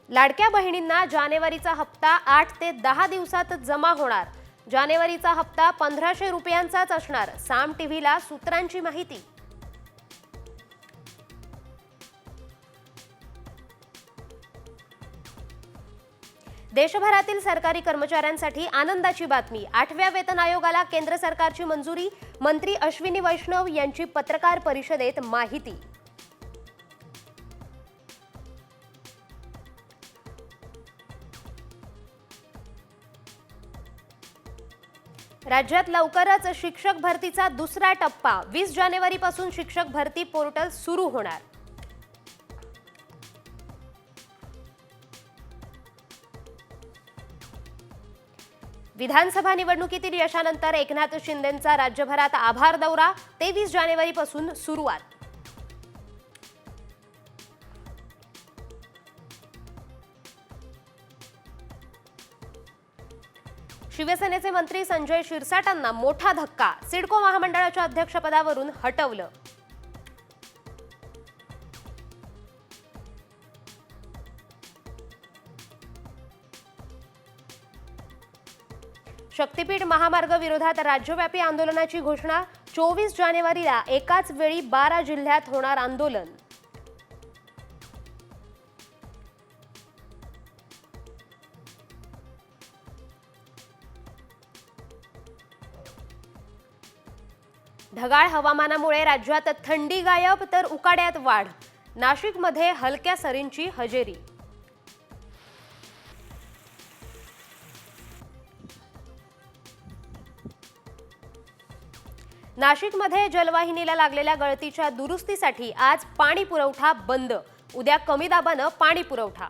लाडक्या बहिणींना जानेवारीचा हप्ता 8 ते 10 दिवसात जमा होणार। जानेवारीचा हप्ता 1500 रुपयांचाच असणार। साम टीव्हीला सूत्रांची माहिती। देशभरातील सरकारी कर्मचाऱ्यांसाठी आनंदाची बातमी। 8व्या वेतन आयोगाला केंद्र सरकारची मंजुरी। मंत्री अश्विनी वैष्णव यांची पत्रकार परिषदेत माहिती। राज्यात लवकरच शिक्षक भरतीचा दुसरा टप्पा। 20 जानेवारीपासून शिक्षक भरती पोर्टल सुरू होणार। विधानसभा निवडणुकीतील यशानंतर एकनाथ शिंदेंचा राज्यभरात आभार दौरा। 23 जानेवारीपासून सुरुवात। शिवसेनेचे मंत्री संजय शिरसाटांना मोठा धक्का। सिडको महामंडळाच्या अध्यक्षपदावरून हटवलं। शक्तीपीठ महामार्ग विरोधात राज्यव्यापी आंदोलनाची घोषणा। 24 जानेवारीला एकाच वेळी 12 जिल्ह्यात होणार आंदोलन। ढगाळ हवामानामुळे राज्यात थंडी गायब तर उकाड्यात वाढ। नाशिकमध्ये हलक्या सरींची हजेरी। नाशिकमध्ये जलवाहिनीला लागलेल्या गळतीच्या दुरुस्तीसाठी आज पाणी पुरवठा बंद। उद्या कमी दाबानं पाणी पुरवठा।